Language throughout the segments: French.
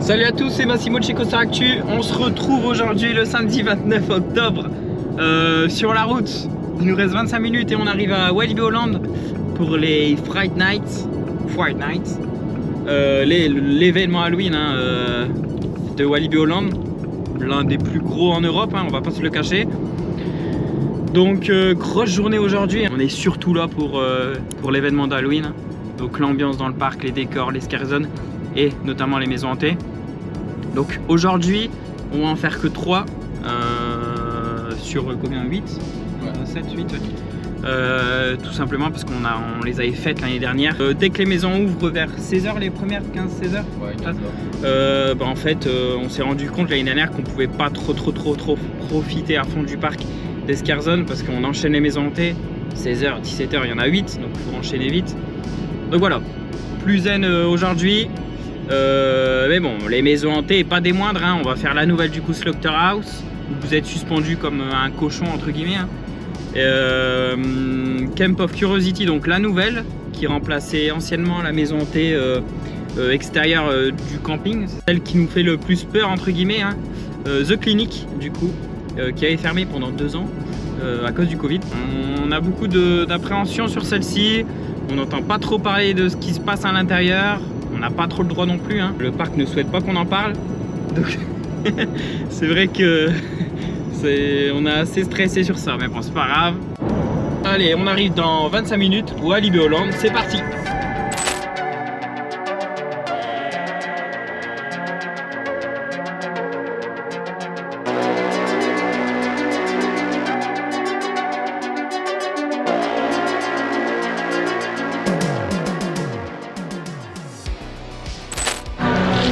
Salut à tous, c'est Massimo de chez Costa Actu. On se retrouve aujourd'hui le samedi 29 octobre sur la route. Il nous reste 25 minutes et on arrive à Walibi Holland pour les Fright Nights. L'événement Halloween de Walibi Holland, l'un des plus gros en Europe, on va pas se le cacher. Donc grosse journée aujourd'hui. On est surtout là pour l'événement d'Halloween. Donc l'ambiance dans le parc, les décors, les scare zones et notamment les maisons hantées. Donc aujourd'hui on va en faire que 3 sur combien, 8 7, 8 tout simplement parce qu'on les avait faites l'année dernière. Dès que les maisons ouvrent vers 16h, les premières 15-16h, en fait on s'est rendu compte l'année dernière qu'on pouvait pas trop profiter à fond du parc des scare zones parce qu'on enchaîne les maisons hantées. 16h, 17h, il y en a 8, donc il faut enchaîner vite. Donc voilà, plus zen aujourd'hui. Mais bon, les maisons hantées, pas des moindres, on va faire la nouvelle du coup Slaughterhouse, où vous êtes suspendu comme un cochon entre guillemets. Camp of Curiosity, donc la nouvelle, qui remplaçait anciennement la maison hantée extérieure du camping, celle qui nous fait le plus peur entre guillemets. The Clinic du coup, qui avait fermé pendant 2 ans à cause du Covid. On a beaucoup d'appréhension sur celle-ci, on n'entend pas trop parler de ce qui se passe à l'intérieur. On n'a pas trop le droit non plus, Le parc ne souhaite pas qu'on en parle. Donc c'est vrai que on est assez stressé sur ça, mais bon, c'est pas grave. Allez, on arrive dans 25 minutes au Walibi Holland, c'est parti.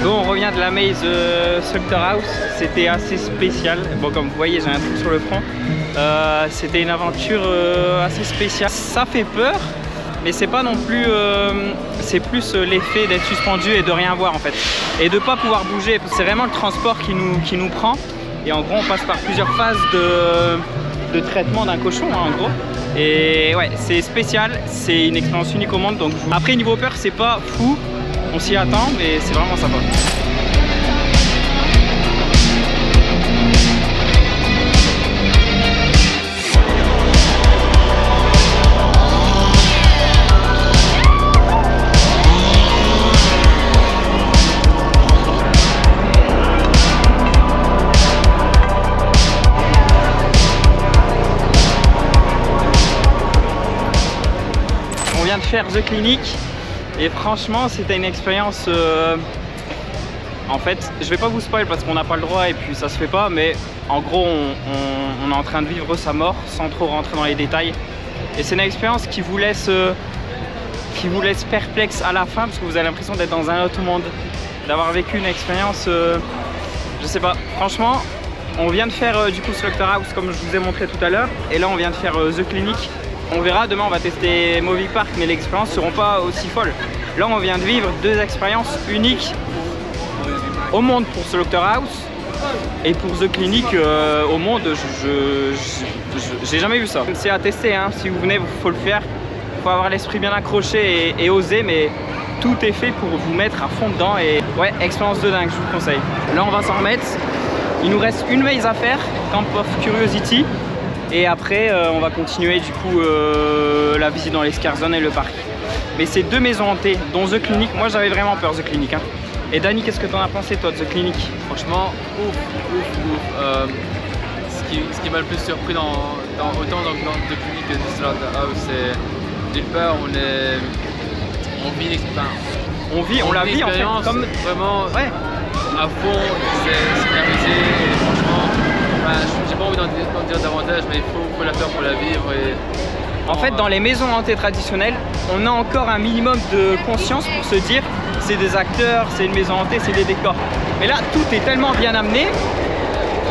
Bon, on revient de la maze Slaughterhouse, c'était assez spécial. Bon, comme vous voyez, j'ai un truc sur le front. C'était une aventure assez spéciale. Ça fait peur, mais c'est pas non plus. C'est plus l'effet d'être suspendu et de rien voir en fait, et de pas pouvoir bouger. C'est vraiment le transport qui nous prend. Et en gros, on passe par plusieurs phases de traitement d'un cochon, en gros. Et ouais, c'est spécial, c'est une expérience unique au monde. Donc après, niveau peur, c'est pas fou. On s'y attend, mais c'est vraiment sympa. On vient de faire The Clinic. Et franchement, c'était une expérience. En fait, je vais pas vous spoil parce qu'on n'a pas le droit et puis ça se fait pas. Mais en gros, on est en train de vivre sa mort sans trop rentrer dans les détails. Et c'est une expérience qui vous laisse perplexe à la fin parce que vous avez l'impression d'être dans un autre monde, d'avoir vécu une expérience. Je sais pas. Franchement, on vient de faire du coup Slaughterhouse comme je vous ai montré tout à l'heure. Et là, on vient de faire The Clinic. On verra, demain on va tester Movie Park, mais les expériences ne seront pas aussi folles. Là on vient de vivre 2 expériences uniques au monde pour Slaughterhouse et pour The Clinic au monde. J'ai jamais vu ça. C'est à tester, si vous venez, il faut le faire. Il faut avoir l'esprit bien accroché et oser, mais tout est fait pour vous mettre à fond dedans. Et ouais, expérience de dingue, je vous conseille. Là on va s'en remettre. Il nous reste une maze à faire, Camp of Curiosity. Et après, on va continuer du coup la visite dans les scare zones et le parc. Mais c'est 2 maisons hantées, dont The Clinic. Moi, j'avais vraiment peur The Clinic. Et Dani, qu'est-ce que t'en as pensé toi de The Clinic? Franchement, ouf. Ce qui m'a le plus surpris autant dans The Clinic que The Slaughterhouse, c'est d'une part, on la vit en fait comme vraiment à fond. C'est amusé. Franchement, j'ai pas envie d'en dire davantage, mais il faut la faire pour la vivre. En fait, dans les maisons hantées traditionnelles, on a encore un minimum de conscience pour se dire c'est des acteurs, c'est une maison hantée, c'est des décors. Mais là, tout est tellement bien amené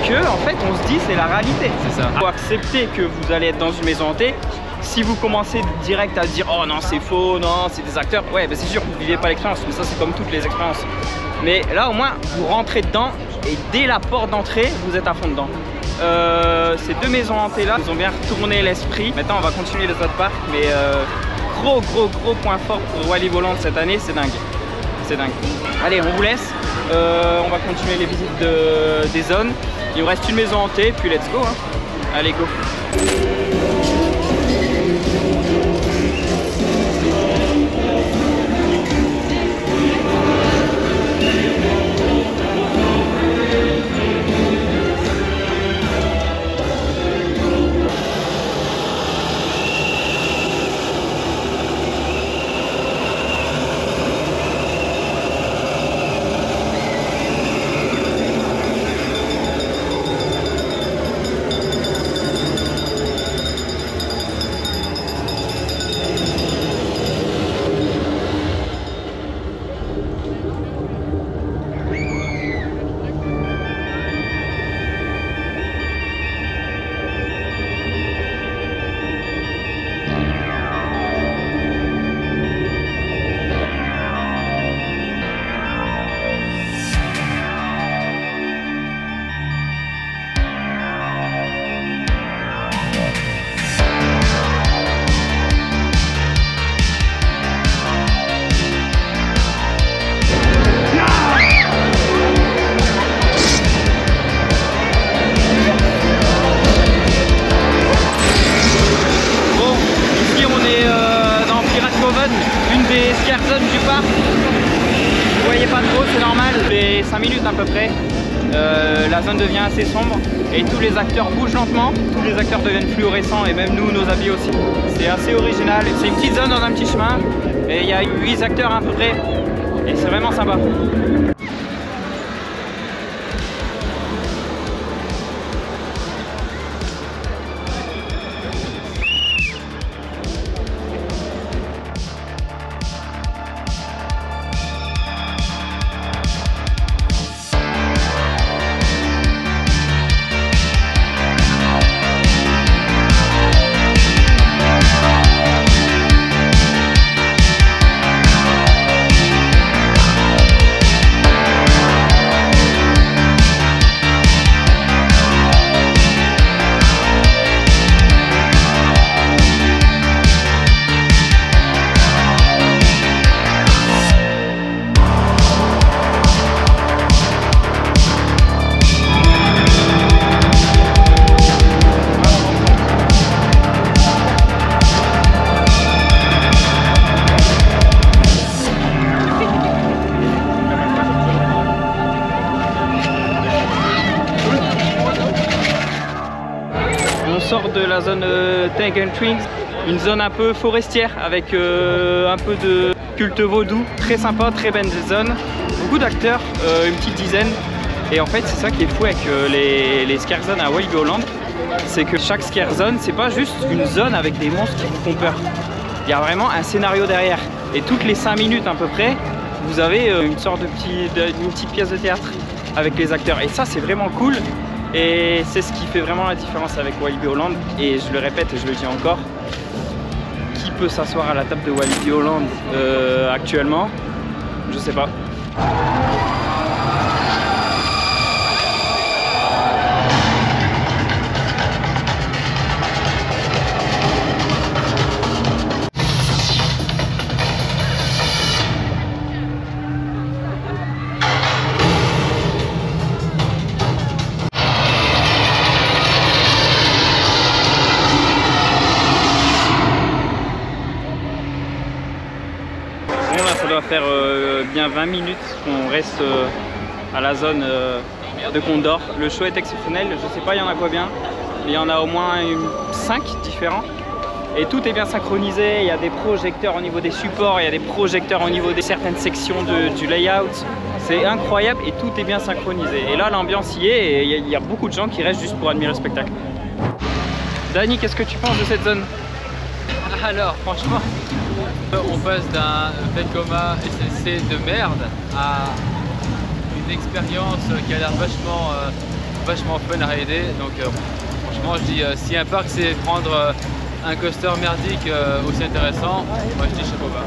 que en fait, on se dit c'est la réalité. C'est ça. Il faut accepter que vous allez être dans une maison hantée. Si vous commencez direct à dire oh non c'est faux, non c'est des acteurs, ouais c'est sûr que vous ne vivez pas l'expérience, mais ça c'est comme toutes les expériences. Mais là au moins vous rentrez dedans et dès la porte d'entrée vous êtes à fond dedans. Ces 2 maisons hantées là nous ont bien retourné l'esprit. Maintenant on va continuer les autres parcs, mais gros point fort pour Walibi Holland cette année, c'est dingue. C'est dingue. Allez, on vous laisse. On va continuer les visites des zones. Il nous reste une maison hantée, puis let's go, hein. Allez, go. Du parc, vous voyez pas trop, c'est normal, les 5 minutes à peu près, la zone devient assez sombre et tous les acteurs bougent lentement, tous les acteurs deviennent fluorescents et même nous, nos habits aussi. C'est assez original, c'est une petite zone dans un petit chemin et il y a 8 acteurs à peu près et c'est vraiment sympa. Sort de la zone Tank and Twins, une zone un peu forestière avec un peu de culte vaudou, très sympa, très belle zone, beaucoup d'acteurs, une petite dizaine. Et en fait c'est ça qui est fou avec les scare zones à Walibi Holland, c'est que chaque scare zone c'est pas juste une zone avec des monstres qui vous font peur, il y a vraiment un scénario derrière et toutes les 5 minutes à peu près vous avez une sorte de petite pièce de théâtre avec les acteurs et ça c'est vraiment cool. Et c'est ce qui fait vraiment la différence avec Walibi Holland. Et je le répète et je le dis encore, qui peut s'asseoir à la table de Walibi Holland actuellement? Je sais pas. Ça doit faire bien 20 minutes qu'on reste à la zone de Condor. Le show est exceptionnel, je sais pas il y en a combien, mais il y en a au moins 5 différents. Et tout est bien synchronisé, il y a des projecteurs au niveau des supports, il y a des projecteurs au niveau de certaines sections du layout. C'est incroyable et tout est bien synchronisé. Et là l'ambiance y est et il y a beaucoup de gens qui restent juste pour admirer le spectacle. Dani, qu'est-ce que tu penses de cette zone? Alors franchement, on passe d'un Vekoma SLC de merde à une expérience qui a l'air vachement fun à rider. Donc franchement je dis si un parc c'est prendre un coaster merdique aussi intéressant, moi je dis chapeau bas.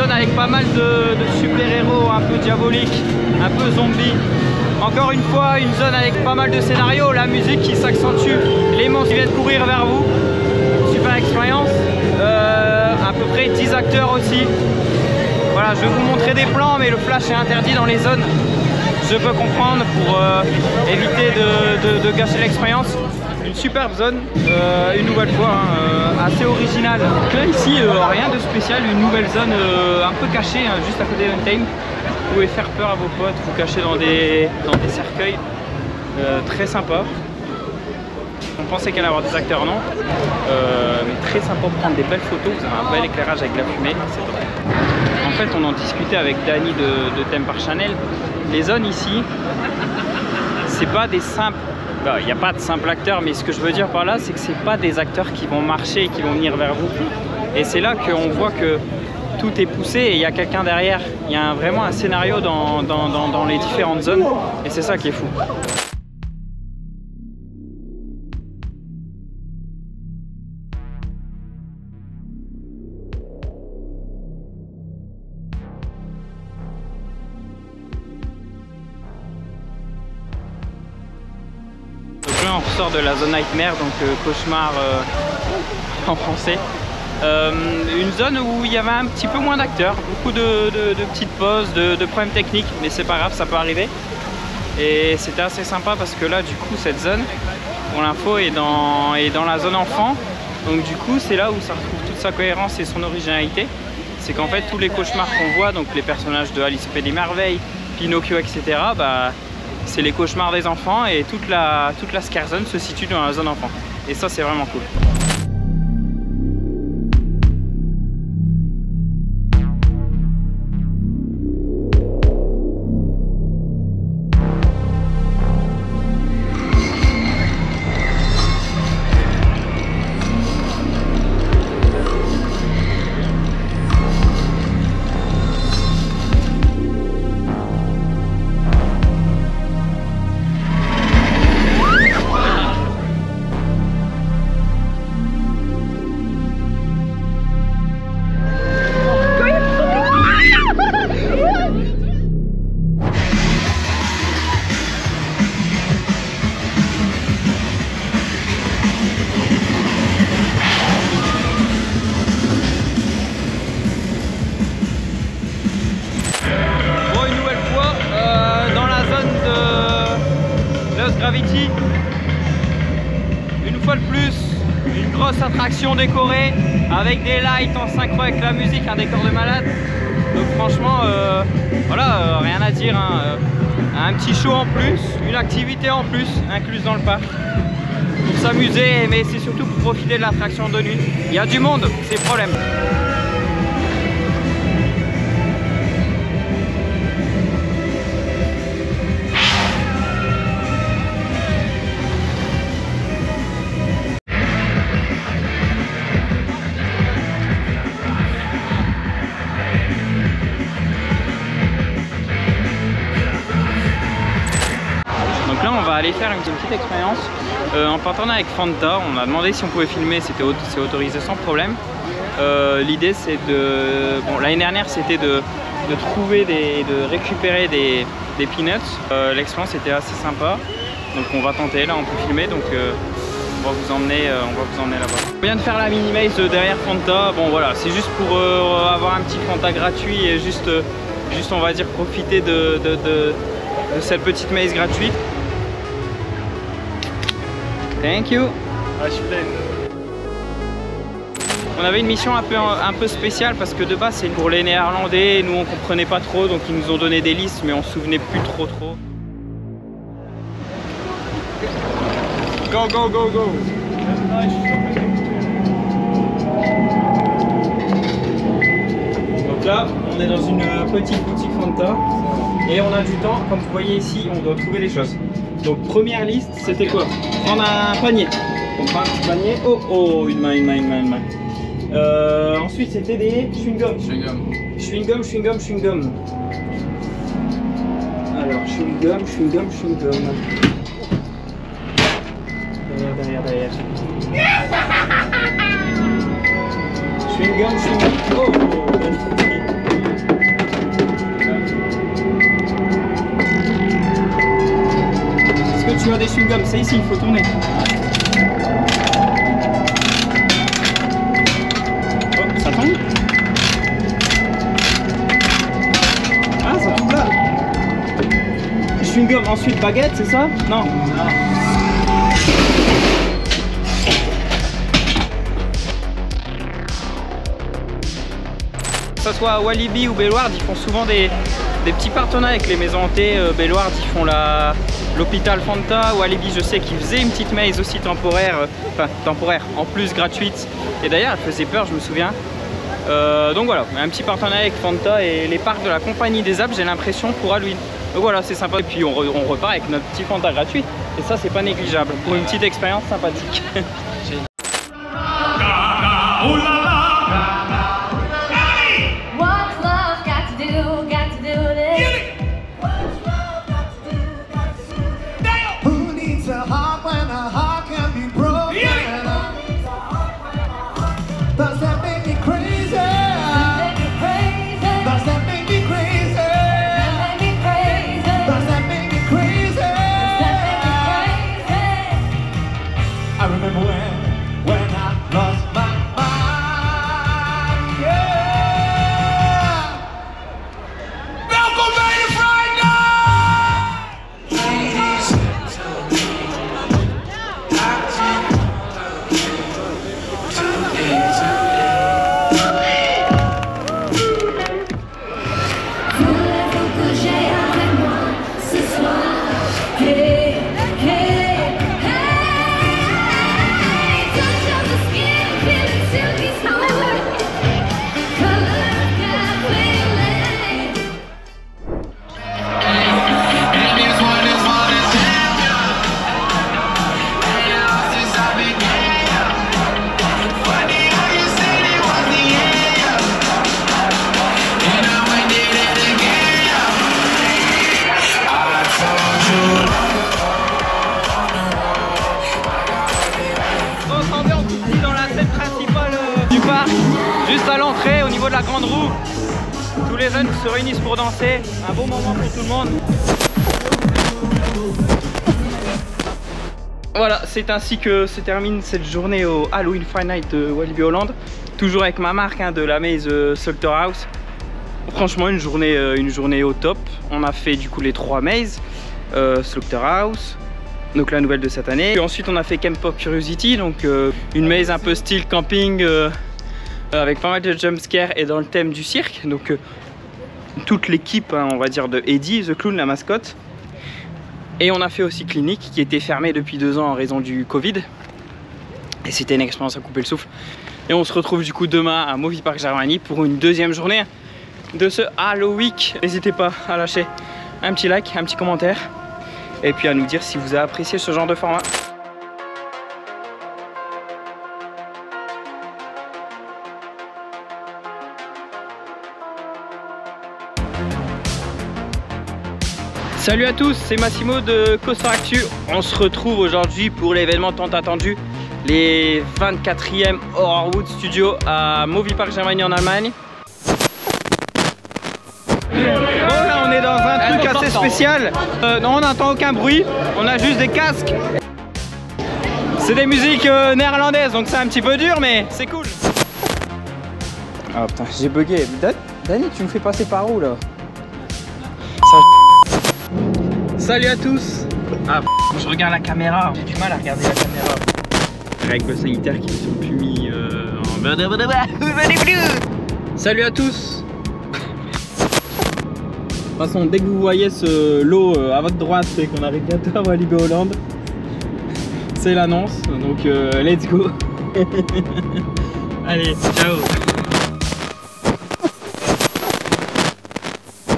zone avec pas mal de super-héros un peu diaboliques, un peu zombies. Encore une fois, une zone avec pas mal de scénarios, la musique qui s'accentue, les monstres qui viennent courir vers vous. Super expérience. À peu près 10 acteurs aussi. Voilà, je vais vous montrer des plans, mais le flash est interdit dans les zones. Je peux comprendre pour éviter de gâcher l'expérience. Une superbe zone, une nouvelle fois, hein, assez originale. Donc là ici, rien de spécial, une nouvelle zone un peu cachée, hein, juste à côté d'Untamed. Vous pouvez faire peur à vos potes, vous cacher dans des cercueils. Très sympa. On pensait qu'elle allait avoir des acteurs, non, mais très sympa pour prendre des belles photos. Vous avez un bel éclairage avec la fumée, c'est top. En fait, on en discutait avec Dani de Theme Park Channel. Les zones ici, c'est pas des simples. Il n'y a pas de simples acteurs, mais ce que je veux dire par là, c'est que c'est pas des acteurs qui vont marcher et qui vont venir vers vous. Et c'est là qu'on voit que tout est poussé et il y a quelqu'un derrière. Il y a vraiment un scénario dans les différentes zones et c'est ça qui est fou. Donc là on ressort de la zone Nightmare, donc cauchemar en français. Une zone où il y avait un petit peu moins d'acteurs, beaucoup de petites pauses, de problèmes techniques, mais c'est pas grave, ça peut arriver. Et c'était assez sympa parce que là du coup cette zone, pour l'info, est dans la zone enfant. Donc du coup c'est là où ça retrouve toute sa cohérence et son originalité. C'est qu'en fait tous les cauchemars qu'on voit, donc les personnages de Alice au Pays des Merveilles, Pinocchio, etc. C'est les cauchemars des enfants et toute la scare zone se situe dans la zone enfant. Et ça c'est vraiment cool. Gravity, une fois de plus, une grosse attraction décorée avec des lights en synchro avec la musique, un décor de malade. Donc franchement, voilà, rien à dire, hein. Un petit show en plus, une activité en plus incluse dans le parc pour s'amuser, mais c'est surtout pour profiter de l'attraction de nuit. Il y a du monde, c'est le problème. Donc là on va aller faire une petite expérience en partant avec Fanta. On a demandé si on pouvait filmer, c'est autorisé sans problème. L'idée c'est de... Bon, l'année dernière c'était de trouver de récupérer des peanuts. L'expérience était assez sympa, donc on va tenter. Là on peut filmer, donc on va vous emmener là-bas. On vient de faire la mini maze derrière Fanta. Bon voilà, c'est juste pour avoir un petit Fanta gratuit et juste on va dire profiter de cette petite maze gratuite. Thank you. On avait une mission un peu spéciale parce que de base c'est pour les Néerlandais, nous on comprenait pas trop, donc ils nous ont donné des listes mais on se souvenait plus trop. Go go go go. Donc là on est dans une petite boutique Fanta et on a du temps, comme vous voyez ici on doit trouver des choses. Donc première liste c'était quoi? Prendre un panier. On prend un petit panier. Oh une main. Ensuite c'était des chewing-gum. Chewing-gum. Alors chewing-gum. Derrière. Chewing-gum. Oh, tu as des chewing-gums, c'est ici, il faut tourner. Oh, ça tombe. Ah, ça tombe là. Chewing-gum, ensuite baguette, c'est ça? Non. Que ce soit à Walibi ou Bellewaerde, ils font souvent des petits partenariats avec les maisons hantées. Bellewaerde, ils font l'hôpital Fanta. Walibi, je sais qu'ils faisaient une petite maze aussi temporaire, temporaire, en plus gratuite. Et d'ailleurs, elle faisait peur, je me souviens. Donc voilà, un petit partenariat avec Fanta et les parcs de la Compagnie des Alpes, j'ai l'impression, pour Halloween. Donc voilà, c'est sympa. Et puis on repart avec notre petit Fanta gratuit. Et ça, c'est pas négligeable pour une petite expérience sympathique. Juste à l'entrée, au niveau de la grande roue, tous les jeunes se réunissent pour danser. Un beau moment pour tout le monde. Voilà, c'est ainsi que se termine cette journée au Halloween Friday Night de Walibi Holland. Toujours avec ma marque de la maze Slaughterhouse. Franchement, une journée au top. On a fait du coup les 3 mazes, Slaughterhouse, donc la nouvelle de cette année. Et ensuite, on a fait Camp of Curiosity, donc une maze un peu style camping. Avec pas mal de jumpscares et dans le thème du cirque. Donc toute l'équipe, on va dire, de Eddie, the clown, la mascotte. Et on a fait aussi Clinique, qui était fermée depuis 2 ans en raison du Covid. Et c'était une expérience à couper le souffle. Et on se retrouve du coup demain à Movie Park Germany pour une 2e journée de ce Halloween. N'hésitez pas à lâcher un petit like, un petit commentaire. Et puis à nous dire si vous avez apprécié ce genre de format. Salut à tous, c'est Massimo de Coaster Actu. On se retrouve aujourd'hui pour l'événement tant attendu, les 24e Horrorwood Studios à Movie Park Germany en Allemagne. Bon, là on est dans un truc assez spécial. Non, on n'entend aucun bruit, on a juste des casques. C'est des musiques néerlandaises, donc c'est un petit peu dur, mais c'est cool. Ah putain, j'ai bugué. Dani, tu me fais passer par où là? Salut à tous. Ah, je regarde la caméra, j'ai du mal à regarder la caméra. Règles sanitaires qui ne sont plus mis en... Salut à tous. De toute façon, dès que vous voyez ce lot à votre droite, c'est qu'on arrive bientôt à Walibi Holland. C'est l'annonce, donc let's go. Allez, ciao.